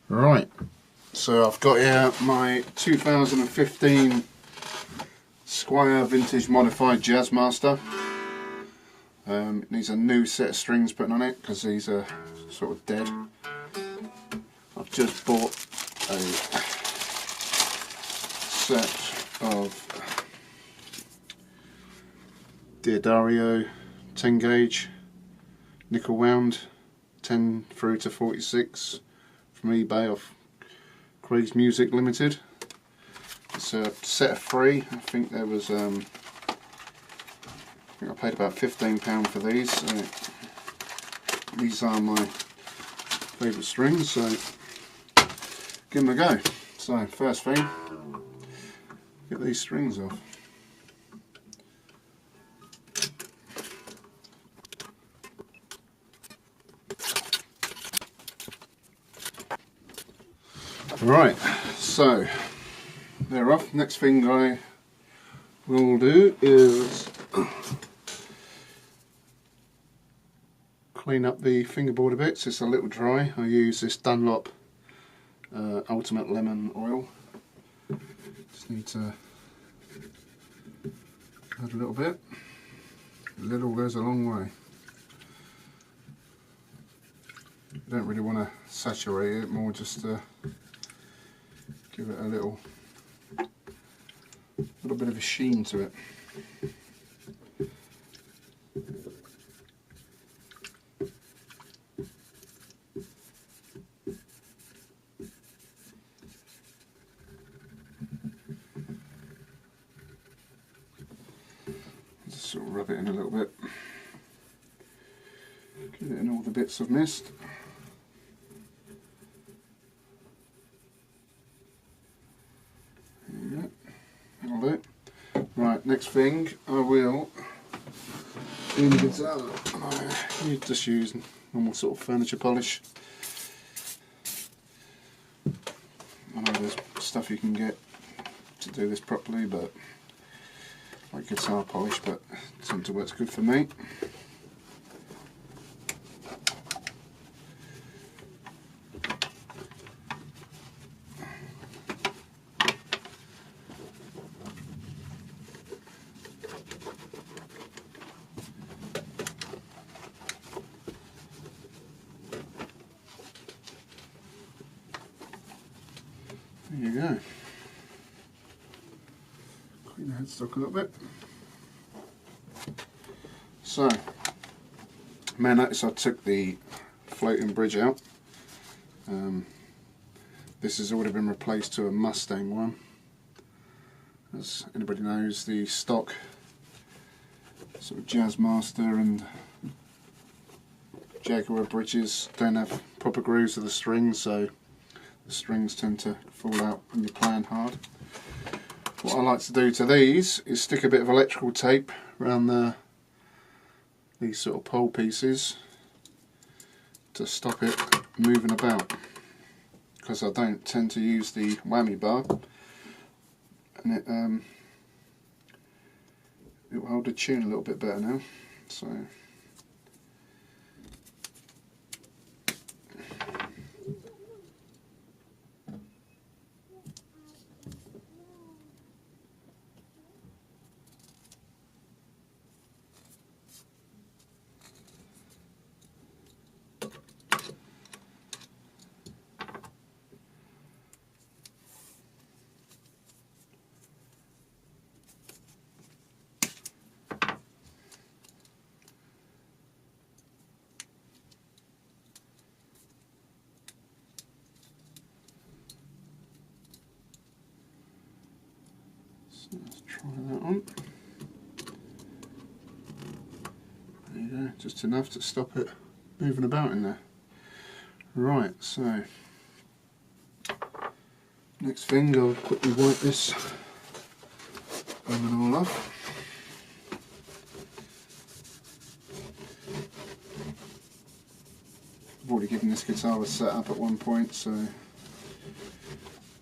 Right, so I've got here my 2015 Squier Vintage Modified Jazzmaster. It needs a new set of strings put on it because these are sort of dead. I've just bought a set of Diodario 10 gauge nickel wound 10 through to 46 from eBay off Craig's Music Limited. It's a set of 3. I think there was I think I paid about £15 for these. So these are my favourite strings, so give them a go. So first thing, get these strings off. Right, so they're off. Next thing I will do is clean up the fingerboard a bit, so it's a little dry. I use this Dunlop Ultimate Lemon Oil. Just need to add a little bit. A little goes a long way. You don't really want to saturate it, more just to give it a little bit of a sheen to it. Just sort of rub it in a little bit. Get it in all the bits I've missed. Right, next thing I will clean the guitar. You just use normal sort of furniture polish. I know there's stuff you can get to do this properly, but like guitar polish, but it seems to work good for me. There you go. Clean the headstock a little bit. So, you may notice I took the floating bridge out. This has already been replaced to a Mustang one. As anybody knows, the stock sort of Jazzmaster and Jaguar bridges don't have proper grooves of the strings, so the strings tend to fall out when you're playing hard. What I like to do to these is stick a bit of electrical tape around these sort of pole pieces to stop it moving about, because I don't tend to use the whammy bar, and it will hold the tune a little bit better now. So let's try that on. There you go, just enough to stop it moving about in there. Right, so next thing, I'll quickly wipe this all off. I've already given this guitar a set up at one point, so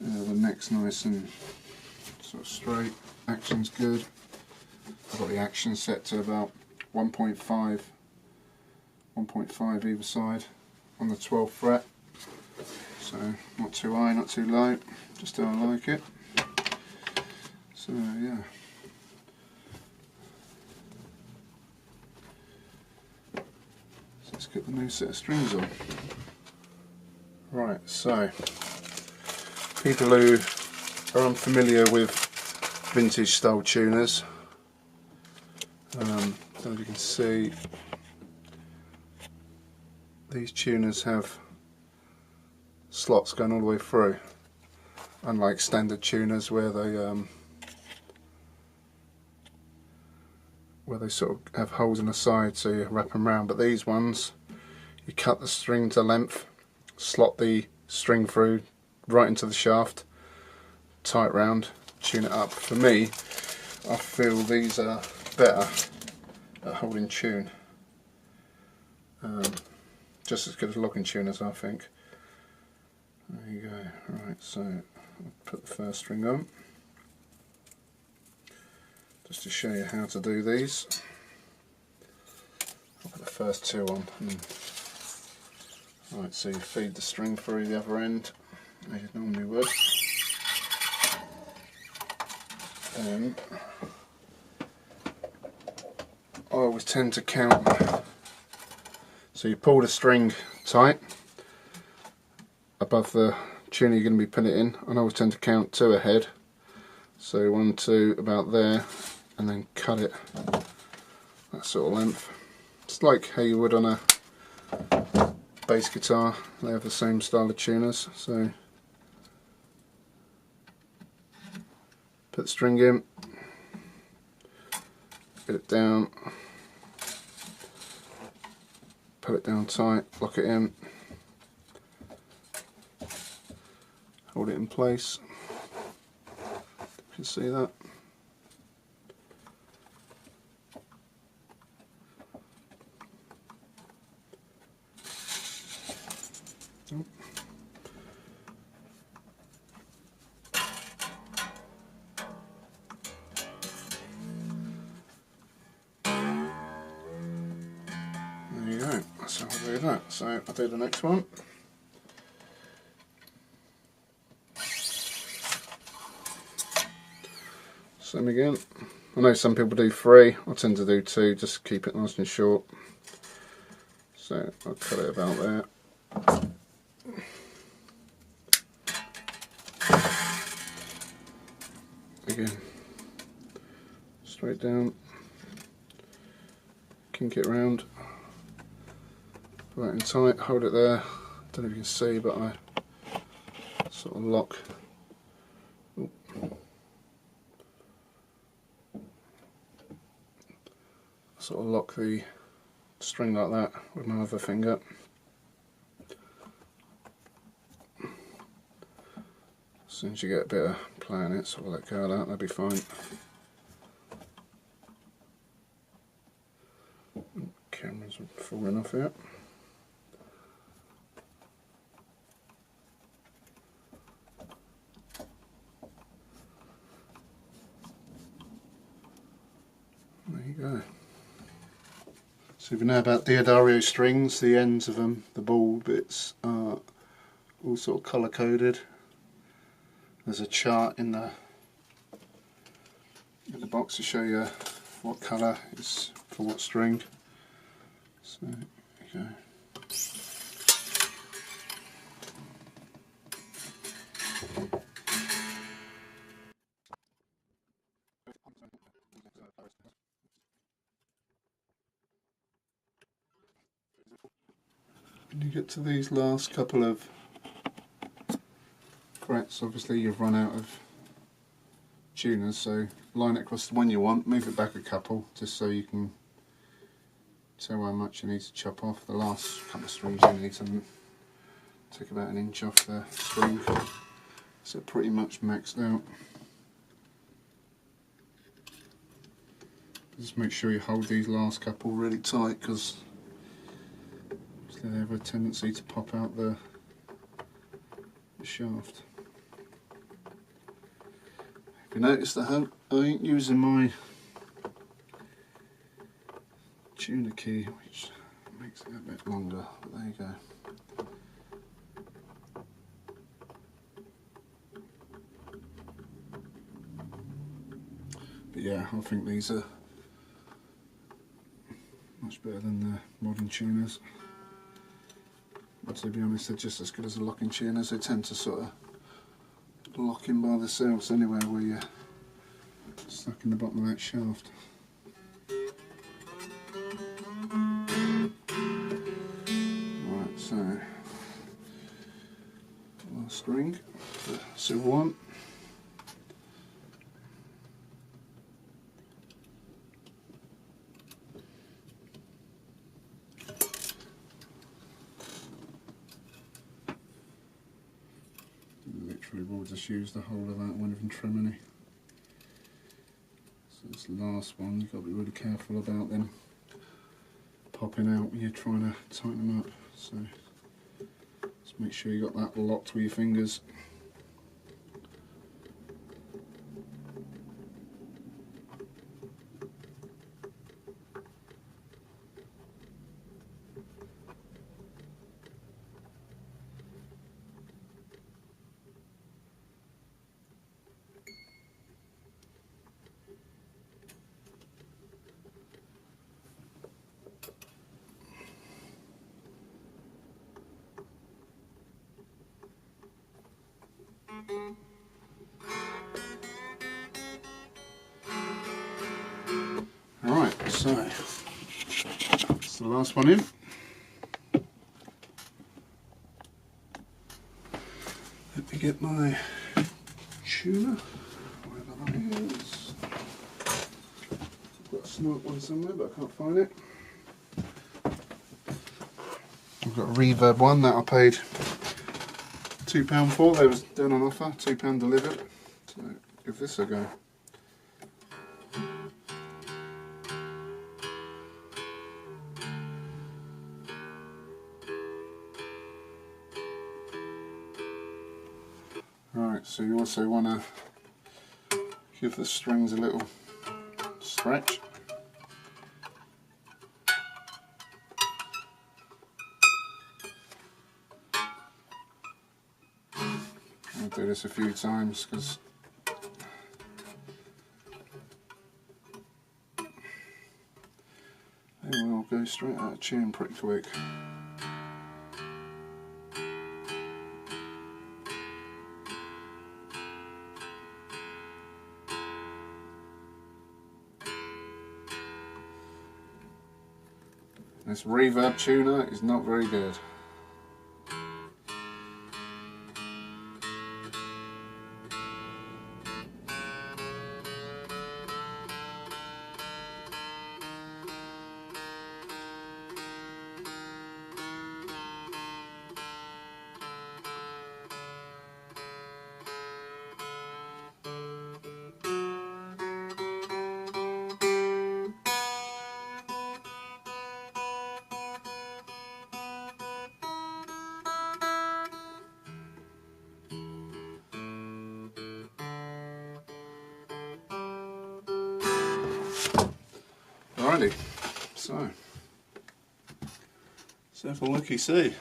the neck's nice and sort of straight. Action's good. I've got the action set to about 1.5 either side on the 12th fret. So Not too high, not too low, just how I like it. So yeah. So let's get the new set of strings on. Right, so people who are unfamiliar with vintage style tuners, I don't know if you can see, these tuners have slots going all the way through, unlike standard tuners where they sort of have holes in the side so you wrap them around. But these ones, you cut the string to length, slot the string through right into the shaft, tie it round, tune it up. For me, I feel these are better at holding tune, just as good as locking tuners, I think. There you go. Right, so I'll put the first string on just to show you how to do these. I'll put the first two on. Right, so you feed the string through the other end as you normally would. Then I always tend to count. So you pull the string tight above the tuner you're going to be putting it in, and I always tend to count 2 ahead. So 1, 2, about there, and then cut it that sort of length. It's like how you would on a bass guitar. They have the same style of tuners. So put the string in, get it down, put it down tight, lock it in, hold it in place. You can see that. There you go, that's how I do that. So I'll do the next one. Same again. I know some people do 3, I tend to do 2, just to keep it nice and short. So I'll cut it about there. Again, straight down, kink it round, put that in tight, hold it there. Don't know if you can see, but I sort of lock. Sort of lock the string like that with my other finger. As soon as you get a bit of play in it, sort of let go of that, that'll be fine. Camera's falling off here. There you go. So if you know about Diodario strings, the ends of them, the ball bits, are all sort of colour coded. There's a chart in the box to show you what colour is for what string. So there you go. When you get to these last couple of frets, obviously you've run out of tuners, so line it across the one you want, move it back a couple just so you can tell how much you need to chop off. The last couple of strings you need to take about 1 inch off the string, so pretty much maxed out. Just make sure you hold these last couple really tight, because they have a tendency to pop out the shaft. If you notice that I ain't using my tuner key, which makes it a bit longer, but there you go. But yeah, I think these are much better than the modern tuners. But to be honest, they're just as good as the locking tuners. They tend to sort of lock in by themselves anywhere where you're stuck in the bottom of that shaft. Right, so last ring, the silver one. Literally will just use the whole of that, won't even trim any. So this last one, you've got to be really careful about them popping out when you're trying to tighten them up. So just make sure you got that locked with your fingers. Alright, so that's the last one in. Let me get my tuner, wherever that is. I've got a smart one somewhere, but I can't find it. I've got a reverb one that I paid £2 for. They was done on offer, £2 delivered. So give this a go. Right, so you also want to give the strings a little stretch. I'll do this a few times because they will go straight out of tune pretty quick. This reverb tuner is not very good. Alrighty, so have a looky see.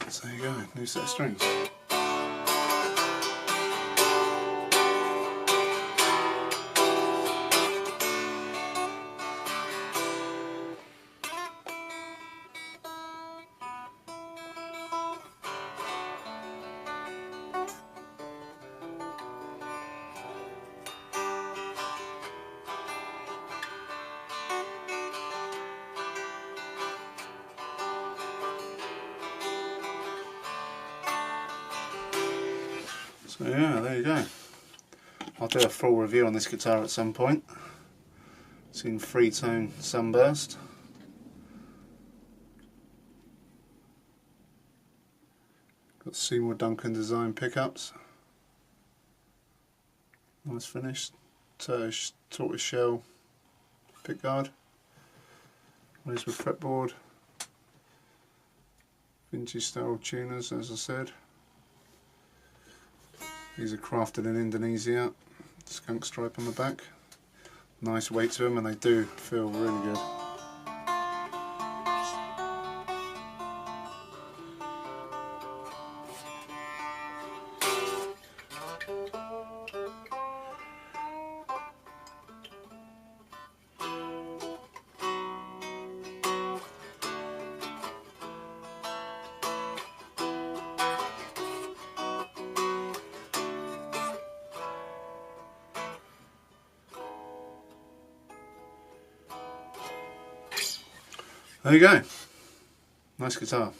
So there you go, new set of strings. So yeah, there you go. I'll do a full review on this guitar at some point. It's in 3-tone sunburst. Got Seymour Duncan design pickups. Nice finish. Tortoise shell pickguard. These with fretboard. Vintage style tuners, as I said. These are crafted in Indonesia. Skunk stripe on the back. Nice weight to them, and they do feel really good. There you go. Nice guitar.